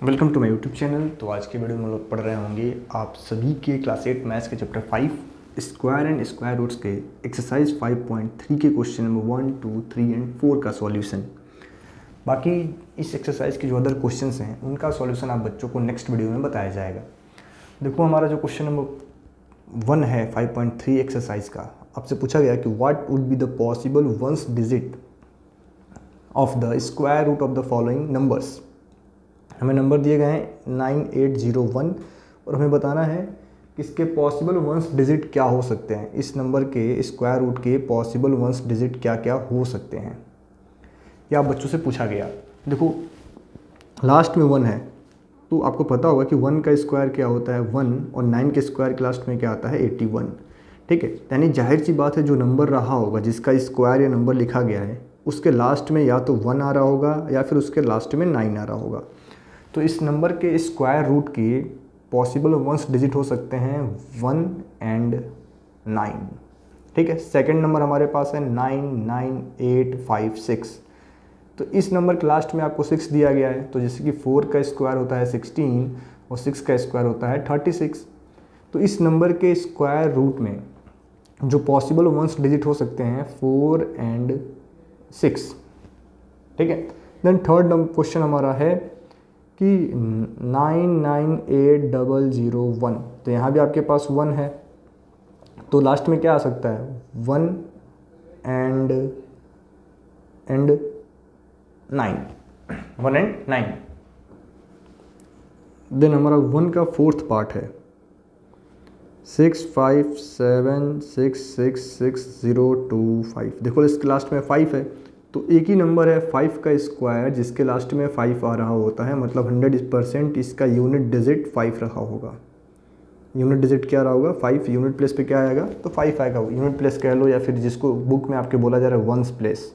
Welcome to my YouTube channel. तो आज की वीडियो में हम लोग पढ़ रहे होंगे आप सभी के क्लास 8 मैथ्स के chapter 5 square and square roots के एक्सरसाइज 5.3 के क्वेश्चन नंबर 1, 2, 3 एंड 4 का सॉल्यूशन। बाकी इस एक्सरसाइज के जो अदर क्वेश्चंस हैं उनका सॉल्यूशन आप बच्चों को नेक्स्ट वीडियो में बताया जाएगा। देखो हमारा जो क्वेश्चन नंबर 1 है 5.3 एक्सरसाइज का, आपसे पूछा गया कि what would be the possible ones digit of the square root of the following numbers. हमें नंबर दिए गए हैं 9801 और हमें बताना है कि इसके पॉसिबल वंस डिजिट क्या हो सकते हैं। इस नंबर के स्क्वायर रूट के पॉसिबल वंस डिजिट क्या क्या हो सकते हैं, यह आप बच्चों से पूछा गया। देखो लास्ट में 1 है तो आपको पता होगा कि 1 का स्क्वायर क्या होता है 1, और 9 के स्क्वायर के लास्ट में क्या आता है 81। ठीक है, यानी जाहिर सी बात है जो नंबर रहा होगा जिसका स्क्वायर या नंबर लिखा गया है उसके लास्ट में या तो 1 आ रहा होगा या फिर उसके लास्ट में 9 आ रहा होगा। तो इस नंबर के स्क्वायर रूट के पॉसिबल वंस डिजिट हो सकते हैं 1 एंड 9। ठीक है, सेकंड नंबर हमारे पास है 99856। तो इस नंबर के लास्ट में आपको 6 दिया गया है, तो जैसे कि 4 का स्क्वायर होता है 16 और 6 का स्क्वायर होता है 36। तो इस नंबर के स्क्वायर रूट में जो पॉसिबल वंस डिजिट हो सकते हैं 4 एंड 6। ठीक है, देन थर्ड क्वेश्चन हमारा है कि 998001। तो यहाँ भी आपके पास 1 है तो लास्ट में क्या आ सकता है 1 एंड 9, 1 एंड 9। देन हमारा 1 का फोर्थ पार्ट है 6576666025। देखो इसके लास्ट में 5 है तो एक ही नंबर है 5 का स्क्वायर जिसके लास्ट में 5 आ रहा होता है, मतलब 100% इसका यूनिट डिजिट 5 रहा होगा। यूनिट डिजिट क्या रहा होगा 5, यूनिट प्लेस पे क्या आएगा तो 5 आएगा। यूनिट प्लेस कह लो या फिर जिसको बुक में आपके बोला जा रहा है वंस प्लेस।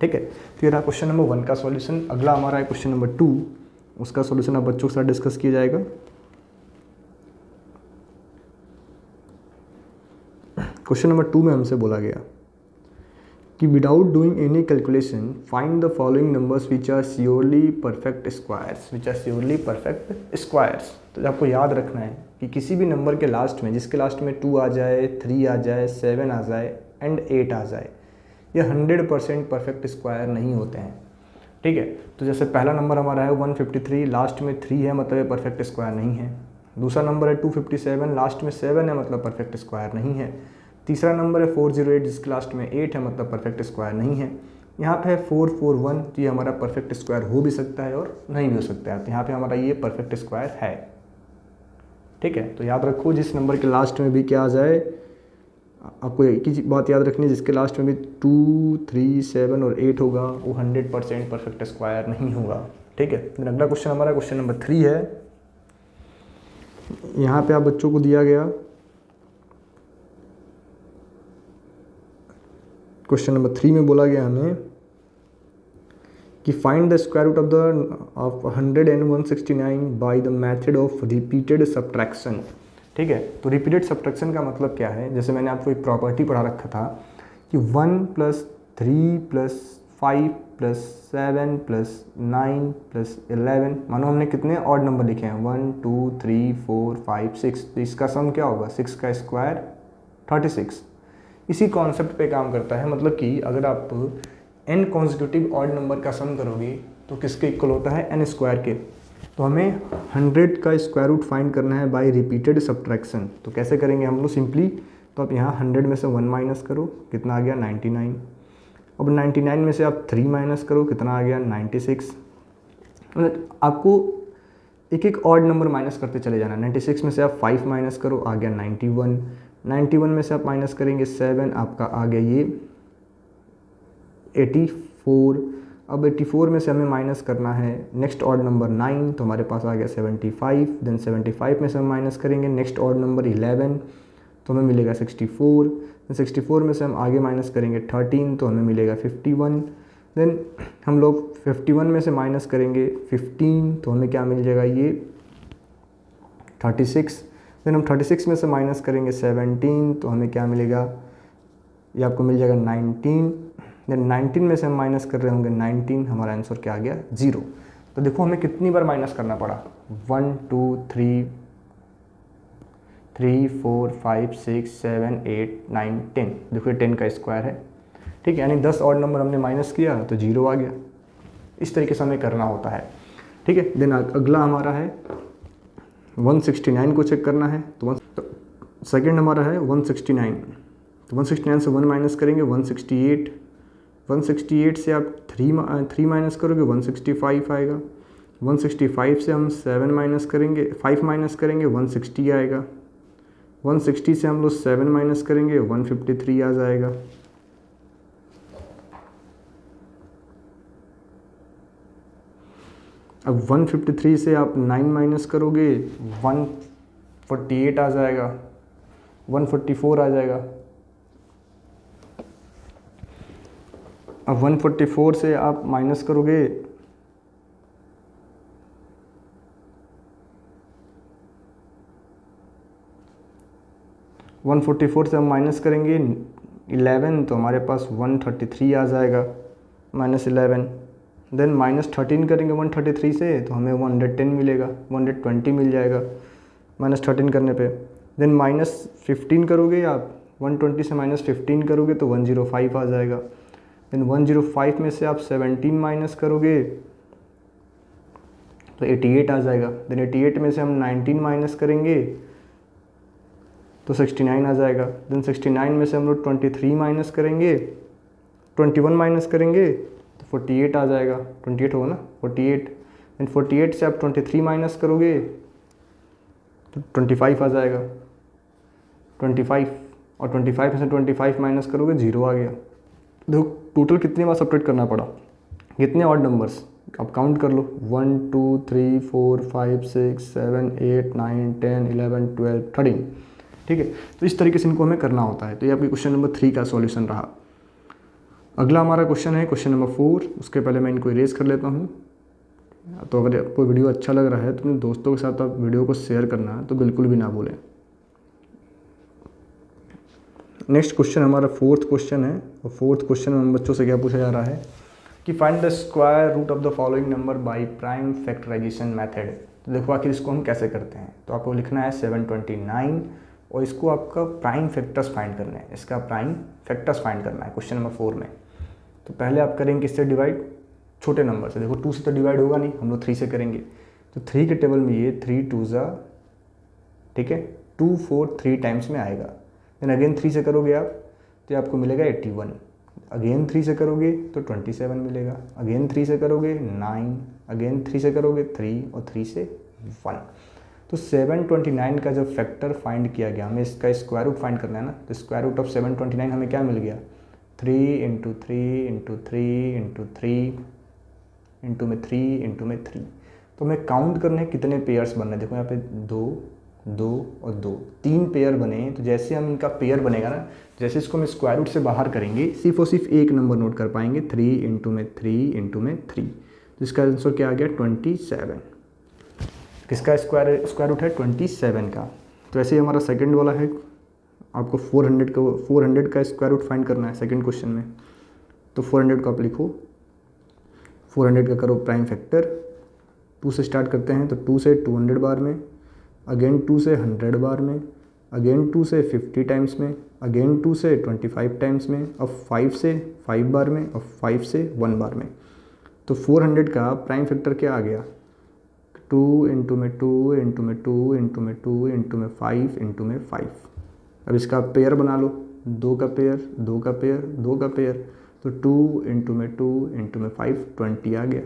ठीक है, तो ये रहा क्वेश्चन नंबर 1 का सॉल्यूशन। अगला हमारा है क्वेश्चन नंबर 2, उसका सॉल्यूशन आप बच्चों के साथ डिस्कस किया जाएगा। क्वेश्चन नंबर 2 में हमसे बोला गया कि without doing any calculation find the following numbers which are surely perfect squares. Which are surely perfect squares. तो आपको याद रखना है कि किसी भी नंबर के लास्ट में जिसके लास्ट में 2 आ जाए, 3 आ जाए, 7 आ जाए एंड 8 आ जाए, ये 100% परफेक्ट स्क्वायर नहीं होते हैं। ठीक है, तो जैसे पहला नंबर हमारा है 153, लास्ट में 3 है मतलब ये परफेक्ट स्क्वायर नहीं है। दूसरा नंबर है 257, लास्ट में 7 है मतलब परफेक्ट स्क्वायर नहीं है। तीसरा नंबर है 408 जिसके लास्ट में 8 है मतलब परफेक्ट स्क्वायर नहीं है। यहाँ पे है 441, तो ये हमारा परफेक्ट स्क्वायर हो भी सकता है और नहीं भी हो सकता है, तो यहाँ पे हमारा ये परफेक्ट स्क्वायर है। ठीक है, तो याद रखो जिस नंबर के लास्ट में भी क्या आ जाए, आपको एक ही बात याद रखनी है, जिसके लास्ट में भी 2, 3, 7 और 8 होगा वो 100% परफेक्ट स्क्वायर नहीं होगा। ठीक है, फिर अगला क्वेश्चन हमारा क्वेश्चन नंबर 3 है। यहाँ पे आप बच्चों को दिया गया क्वेश्चन नंबर 3 में बोला गया हमें कि find the square root of 100 and 169 by the method of repeated subtraction. ठीक है, तो रिपीटेड सब्ट्रैक्शन का मतलब क्या है, जैसे मैंने आपको एक प्रॉपर्टी पढ़ा रखा था कि 1 + 3 + 5 + 7 + 9 + 11, मानो हमने कितने ऑड नंबर लिखे हैं 1, 2, 3, 4, 5, 6, तो इसका सम क्या होगा 6 का स्क्वायर 36। इसी कॉन्सेप्ट पे काम करता है, मतलब कि अगर आप n कॉन्जिक्यूटिव ऑड नंबर का सम करोगे तो किसके इक्वल होता है n स्क्वायर के। तो हमें 100 का स्क्वायर रूट फाइंड करना है बाय रिपीटेड सब्ट्रैक्शन। तो कैसे करेंगे हम लोग सिंपली, तो आप यहाँ 100 में से 1 माइनस करो, कितना आ गया 99। अब 99 में से आप 3 माइनस करो, कितना आ गया 96। आपको एक एक ऑड नंबर माइनस करते चले जाना। 96 में से आप 5 माइनस करो, आ गया 91। 91 में से आप माइनस करेंगे 7, आपका आ गया ये 84। अब 84 में से हमें माइनस करना है नेक्स्ट ऑड नंबर 9, तो हमारे पास आ गया 75। देन 75 में से हम माइनस करेंगे नेक्स्ट ऑड नंबर 11, तो हमें मिलेगा 64। देन 64 में से हम आगे माइनस करेंगे 13, तो हमें मिलेगा 51। देन हम लोग 51 में से माइनस करेंगे 15, तो हमें क्या मिल जाएगा ये 36। देन हम 36 में से माइनस करेंगे 17, तो हमें क्या मिलेगा, ये आपको मिल जाएगा 19। देन 19 में से हम माइनस कर रहे होंगे 19, हमारा आंसर क्या आ गया 0। तो देखो हमें कितनी बार माइनस करना पड़ा, 1 2 3 3 4 5 6 7 8 9 10। देखो ये 10 का स्क्वायर है, ठीक है, यानी 10 ऑड नंबर हमने माइनस किया तो 0 आ गया। इस तरीके से हमें करना होता है, ठीक है। देन अगला हमारा है 169 को चेक करना है। तो सेकेंड हमारा है 169, तो 169 से 1 माइनस करेंगे 168, 168 से आप 3 माइनस करोगे 165 आएगा, 165 से हम 7 माइनस करेंगे 5 माइनस करेंगे 160 आएगा, 160 से हम लोग 7 माइनस करेंगे 153 आ जाएगा। अब 153 से आप 9 माइनस करोगे 148 आ जाएगा, 144 आ जाएगा। अब 144 से आप माइनस करोगे 144 से हम माइनस करेंगे 11, तो हमारे पास 133 आ जाएगा -11। देन -13 करेंगे 133 से तो हमें 110 मिलेगा, 120 मिल जाएगा -13 करने पे। देन -15 करोगे आप, 120 से -15 करोगे तो 105 आ जाएगा। देन 105 में से आप 17 माइनस करोगे तो 88 आ जाएगा। देन 88 में से हम 19 माइनस करेंगे तो 69 आ जाएगा। देन 69 में से हम लोग 23 माइनस करेंगे, 21 माइनस करेंगे तो 48 आ जाएगा। 28 होगा ना, 48। देन 48 से आप 23 माइनस करोगे तो 25 आ जाएगा, 25। और 25 में से 25 माइनस करोगे 0 आ गया। देखो टोटल कितनी बार सब्ट्रैक्ट करना पड़ा, कितने ऑड नंबर्स आप काउंट कर लो, 1 2 3 4 5 6 7 8 9 10 11 12 13, ठीक है। तो इस तरीके से इनको हमें करना होता है। तो ये आपकी क्वेश्चन नंबर 3 का सॉल्यूशन रहा। अगला हमारा क्वेश्चन है क्वेश्चन नंबर 4। उसके पहले मैं इनको इरेज कर लेता हूँ। तो अगर आपको वीडियो अच्छा लग रहा है तो अपने दोस्तों के साथ आप वीडियो को शेयर करना तो बिल्कुल भी ना भूलें। नेक्स्ट क्वेश्चन हमारा 4th क्वेश्चन है, और 4th क्वेश्चन में हम बच्चों से क्या पूछा जा रहा है कि find the square root of the following number by prime factorisation method. तो देखो आखिर इसको हम कैसे करते हैं। तो आपको लिखना है 729 और इसको आपका प्राइम फैक्टर्स फाइंड करना है, इसका प्राइम फैक्टर्स फाइंड करना है क्वेश्चन नंबर 4 में। तो पहले आप करेंगे किससे डिवाइड, छोटे नंबर से। देखो 2 से तो डिवाइड होगा नहीं, हम लोग 3 से करेंगे। तो 3 के टेबल में ये 3 2 ज़ा, ठीक है, 2 4 3 टाइम्स में आएगा। देन अगेन 3 से करोगे आप तो आपको मिलेगा 81। अगेन 3 से करोगे तो 27 मिलेगा। अगेन 3 से करोगे 9, अगेन 3 से करोगे 3 और 3 से 1। तो 729 का जब फैक्टर फाइंड किया गया, हमें इसका स्क्वायर रूट फाइंड करना है ना। तो स्क्वायर रूट ऑफ 729 हमें क्या मिल गया, 3 इंटू 3 इंटू 3 इंटू 3 इंटू में 3 इंटू में 3। तो हमें काउंट करने हैं कितने पेयर्स बन रहे हैं। देखो यहाँ पे 2 2 और 2, 3 पेयर बने। तो जैसे हम इनका पेयर बनेगा ना, जैसे इसको हम स्क्वायर रूट से बाहर करेंगे, सिर्फ और सिर्फ एक नंबर नोट कर पाएंगे, 3 इंटू में 3 इंटू में 3। तो इसका आंसर क्या आ गया 27। किसका स्क्वायर रूट है 27 का। तो ऐसे ही हमारा सेकंड वाला है, आपको 400 का स्क्वायर रूट फाइंड करना है सेकंड क्वेश्चन में। तो 400 को आप लिखो, 400 का करो प्राइम फैक्टर। 2 से स्टार्ट करते हैं तो 2 से 200 बार में, अगेन 2 से 100 बार में, अगेन 2 से 50 टाइम्स में, अगेन 2 से 25 टाइम्स में, अब 5 से 5 बार में, और 5 से 1 बार में। तो 400 का प्राइम फैक्टर क्या आ गया, 2 इंटू में 2 इंटू में 2 इंटू में 2 इंटू में 5 इंटू में 5। अब इसका पेयर बना लो, 2 का पेयर 2 का पेयर 2 का पेयर। तो 2 इंटू में 2 इंटू में 5 20 आ गया।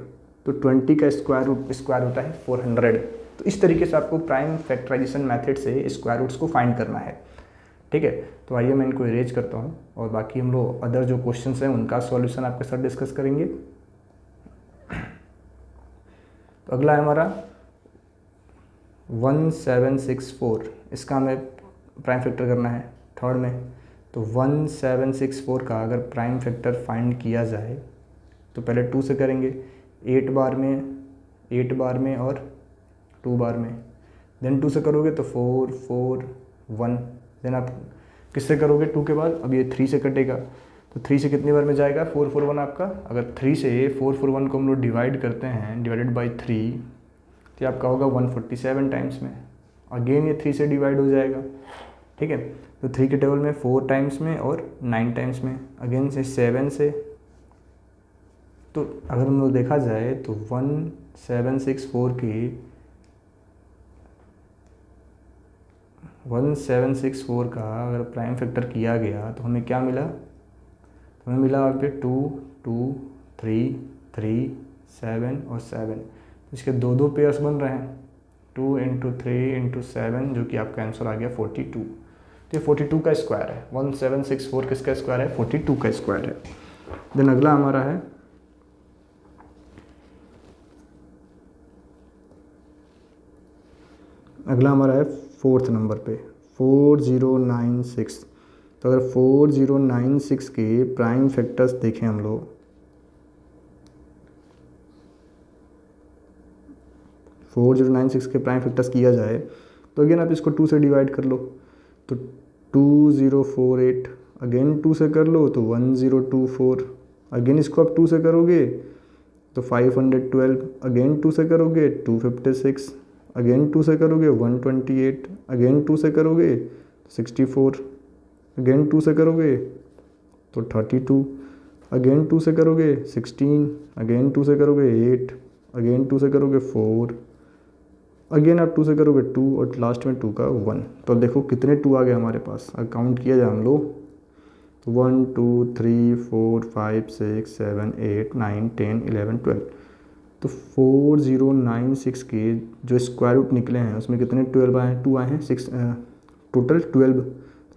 तो 20 का स्क्वायर रूट है 400। तो इस तरीके से आपको प्राइम फैक्टराइजेशन मेथड से स्क्वायर रूट्स को फाइंड करना है, ठीक है। तो आइए मैं इनको इरेज करता हूँ और बाकी हम लोग अदर जो क्वेश्चंस हैं उनका सॉल्यूशन आपके साथ डिस्कस करेंगे। तो अगला है हमारा 1764, इसका हमें प्राइम फैक्टर करना है थर्ड में। तो 1764 का अगर प्राइम फैक्टर फाइंड किया जाए तो पहले 2 से करेंगे, 8 बार में और 2 बार में। देन 2 से करोगे तो 4 4 1। देन आप किससे करोगे 2 के बाद, अब ये 3 से कटेगा तो 3 से कितनी बार में जाएगा 441 आपका। अगर 3 से 441 को हम लोग डिवाइड करते हैं, डिवाइडेड बाई 3, तो ये आपका होगा 147 टाइम्स में। अगेन ये 3 से डिवाइड हो जाएगा, ठीक है। तो 3 के टेबल में 4 टाइम्स में और 9 टाइम्स में, अगेन से 7 से। तो अगर हम लोग देखा जाए तो 1764 की 1764 का अगर प्राइम फैक्टर किया गया तो हमें क्या मिला, तो हमें मिला वहाँ पे 2 2 3 3 7 और 7। तो इसके दो दो पेयर्स बन रहे हैं, 2 इंटू 3 इंटू 7, जो कि आपका आंसर आ गया 42। तो ये 42 का स्क्वायर है। 1764 किसका स्क्वायर है, 42 का स्क्वायर है। देन अगला हमारा है फोर्थ नंबर पे 4096। तो अगर 4096 के प्राइम फैक्टर्स देखें हम लोग, 4096 के प्राइम फैक्टर्स किया जाए तो अगेन आप इसको 2 से डिवाइड कर लो, तो 2048, अगेन 2 से कर लो तो 1024, अगेन इसको आप 2 से करोगे तो 512, अगेन 2 से करोगे 256, अगेन 2 से करोगे 128, अगेन 2 से करोगे 64, अगेन 2 से करोगे तो 32, अगेन 2 से करोगे 16, अगेन 2 से करोगे 8, अगेन 2 से करोगे 4, अगेन आप 2 से करोगे 2 और लास्ट में 2 का 1। तो देखो कितने 2 आ गए हमारे पास, अगर काउंट किया जाए हम लोग तो 1 2 3 4 5 6 7 8 9 10 11 12। तो 4096 के जो स्क्वायर रूट निकले हैं उसमें कितने 12 आए हैं, 2 आए हैं, 6 टोटल 12।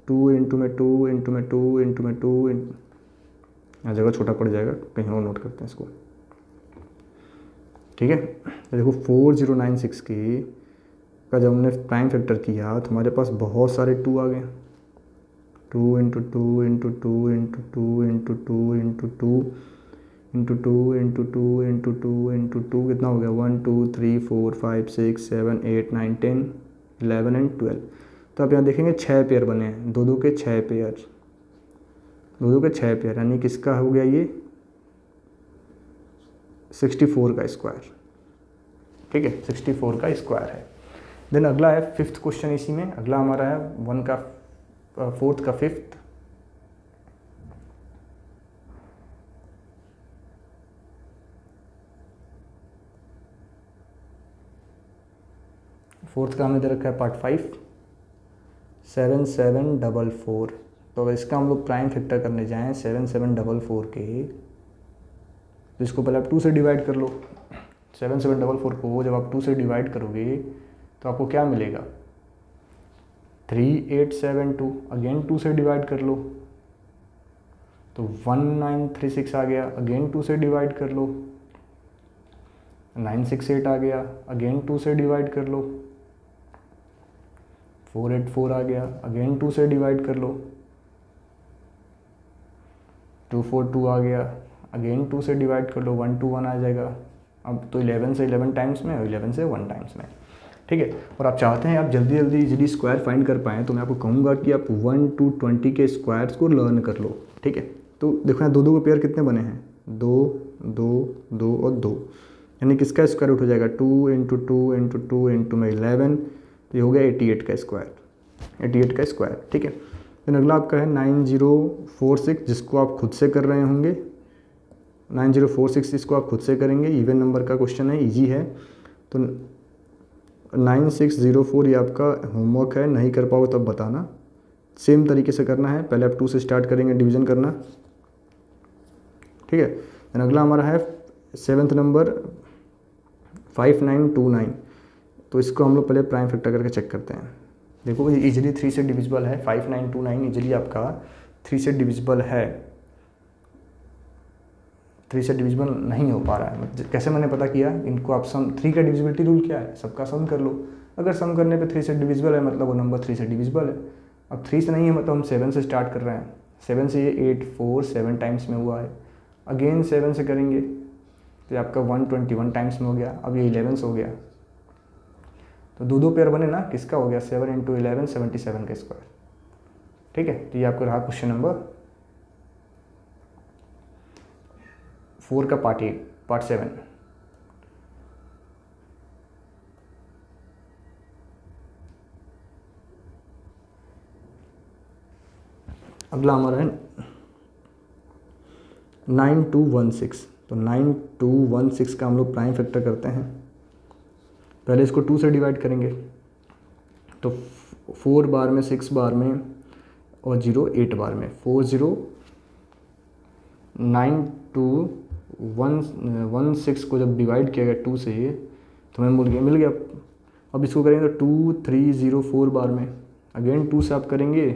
2 इंटू में 2 इंटू में 2 इंटू में 2, यहाँ जगह छोटा पड़ जाएगा, कहीं और नोट करते हैं इसको, ठीक है। तो देखो 4096 के का जब हमने प्राइम फैक्टर किया तो हमारे पास बहुत सारे 2 आ गए, 2 into 2 into 2 into 2 into 2 into 2 into 2 into 2 into 2 into 2, कितना हो गया 1 2 3 4 5 6 7 8 9 10 11 एंड 12। तो आप यहाँ देखेंगे 6 पेयर बने हैं, दो दो के 6 पेयर, दो दो के 6 पेयर, यानी किसका हो गया ये 64 का स्क्वायर, ठीक है, 64 का स्क्वायर है। देन अगला है फिफ्थ क्वेश्चन, इसी में अगला हमारा है 1 का 4th का 5th। फोर्थ का हमें दे रखा है पार्ट 5 7744। तो अगर इसका हम लोग प्राइम फैक्टर करने जाएं 7744 के, तो इसको पहले आप 2 से डिवाइड कर लो। 7744 को जब आप 2 से डिवाइड करोगे तो आपको क्या मिलेगा 3872, अगेन 2 से डिवाइड कर लो तो 1936 आ गया, अगेन 2 से डिवाइड कर लो, 968 आ गया, अगेन 2 से डिवाइड कर लो, 484 आ गया, अगेन 2 से डिवाइड कर लो, 242 आ गया, अगेन 2 से डिवाइड कर लो, 121 आ जाएगा। अब तो 11 से 11 टाइम्स में और 11 से 1 टाइम्स में, ठीक है। और आप चाहते हैं आप जल्दी जल्दी इजीली स्क्वायर फाइंड कर पाएँ तो मैं आपको कहूँगा कि आप 1 to 20 के स्क्वायर्स को लर्न कर लो, ठीक है। तो देखो यहाँ दो दो के पेयर कितने बने हैं, 2 2 2 और 2, यानी किसका स्क्वायर रूट हो जाएगा 2 इंटू 2 इंटू 2 इंटू में 11, तो ये हो गया 88 का स्क्वायर, 88 का स्क्वायर, ठीक है। फिर अगला आपका है 9046, जिसको आप खुद से कर रहे होंगे, 9046 इसको आप खुद से करेंगे, इवन नंबर का क्वेश्चन है, इजी है। तो 9604 ये आपका होमवर्क है, नहीं कर पाओ तब बताना। सेम तरीके से करना है, पहले आप 2 से स्टार्ट करेंगे डिवीज़न करना, ठीक है। देन अगला हमारा है 7th नंबर 5929। तो इसको हम लोग पहले प्राइम फैक्टर करके चेक करते हैं। देखो इजीली 3 से डिविजिबल है, 5929 इजीली आपका 3 से डिविजिबल है, 3 से डिविजिबल नहीं हो पा रहा है। कैसे मैंने पता किया, इनको आप सम 3 का डिविजिबिलिटी रूल क्या है, सबका सम कर लो। अगर सम करने पे 3 से डिविजिबल है मतलब वो नंबर 3 से डिविजिबल है। अब 3 से नहीं है मतलब हम 7 से स्टार्ट कर रहे हैं, 7 से ये 8 4 7 टाइम्स में हुआ है, अगेन 7 से करेंगे तो ये आपका 121 टाइम्स में हो गया। अब ये 11 से हो गया, तो दो दो पेयर बने ना, किसका हो गया 7 इंटू 11 77 का स्क्वायर, ठीक है। तो ये आपका रहा क्वेश्चन नंबर 4 का पार्ट 7। अगला हमारा है 9216। तो 9216 का हम लोग प्राइम फैक्टर करते हैं। पहले इसको 2 से डिवाइड करेंगे, तो 4 बार में, 6 बार में और 0 8 बार में, 409216 को जब डिवाइड किया गया 2 से तो हमें मिल गया। अब इसको करेंगे तो 2304 बार में, अगेन 2 से आप करेंगे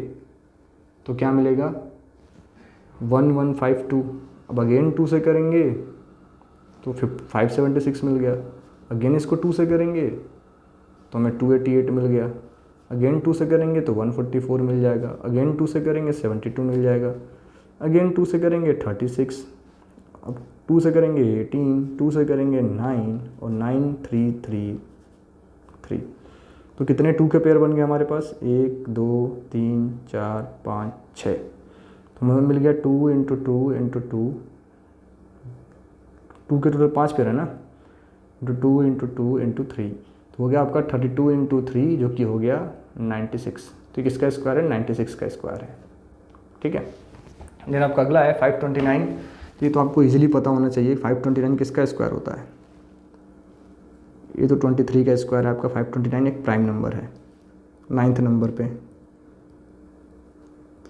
तो क्या मिलेगा 1152। अब अगेन 2 से करेंगे तो 576 मिल गया। अगेन इसको 2 से करेंगे तो हमें 288 मिल गया। अगेन 2 से करेंगे तो 144 मिल जाएगा। अगेन 2 से करेंगे 72 मिल जाएगा। अगेन 2 से करेंगे 36। अब 2 से करेंगे 18, 2 से करेंगे 9 और 9333। तो कितने 2 के पेयर बन गए हमारे पास, 1 2 3 4 5 6। तो हमें मिल गया 2 इंटू 2 इंटू 2, 2 के टोटल 5 पेयर है ना, इंटू 2 इंटू 2 इंटू 3, तो हो गया आपका 32 इंटू 3 जो कि हो गया 96। तो किसका स्क्वायर है, 96 का स्क्वायर है। ठीक है। देन आपका अगला है 529। ये तो आपको इजीली पता होना चाहिए 529 किसका स्क्वायर होता है। ये तो 23 का स्क्वायर है आपका। 529 एक प्राइम नंबर है 9th नंबर पे।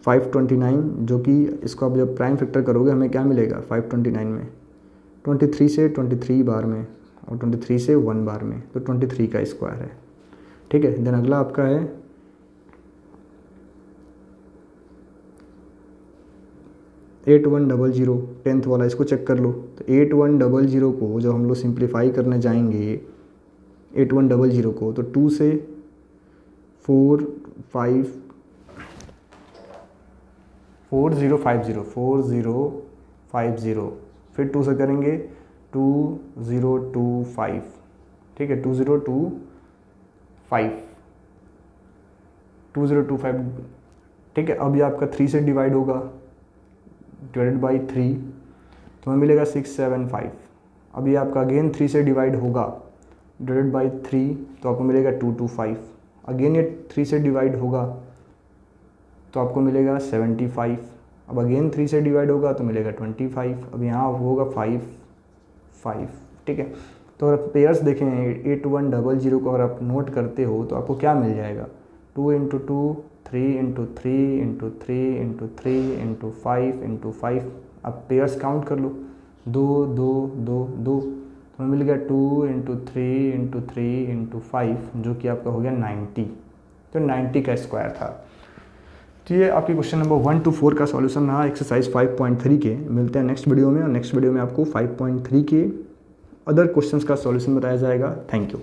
529 जो कि इसको आप जब प्राइम फैक्टर करोगे हमें क्या मिलेगा 529 में, 23 से 23 बार में और 23 से 1 बार में, तो 23 का स्क्वायर है। ठीक है। देन अगला आपका है 8100, 10th वाला, इसको चेक कर लो। तो 8100 को जब हम लोग सिंप्लीफाई करने जाएंगे 8100 को, तो 2 से 4050 फिर 2 से करेंगे 2025। ठीक है, 2025। ठीक है। अब ये आपका 3 से डिवाइड होगा, डिवाइडेड बाई 3, तो हमें मिलेगा 675। अब ये आपका अगेन 3 से डिवाइड होगा, डिवाइडेड बाई 3, तो आपको मिलेगा 225। अगेन ये 3 से डिवाइड होगा तो आपको मिलेगा 75। अब अगेन 3 से डिवाइड होगा तो मिलेगा 25। अब यहाँ होगा 5। ठीक है। तो अगर पेयर्स देखें 8100 को अगर आप नोट करते हो तो आपको क्या मिल जाएगा, 2 into 2, 3 into 3 into 3 into 3 into 5 into 5। अब पेयर्स काउंट कर लो, 2 2 2 2, तो हमें मिल गया 2 इंटू 3 इंटू 3 इंटू 5 जो कि आपका हो गया 90। तो 90 का स्क्वायर था। तो ये आपके क्वेश्चन नंबर 1 to 4 का सॉल्यूशन रहा एक्सरसाइज 5.3 के। मिलते हैं नेक्स्ट वीडियो में, और नेक्स्ट वीडियो में आपको 5.3 के अदर क्वेश्चंस का सॉल्यूशन बताया जाएगा। Thank you.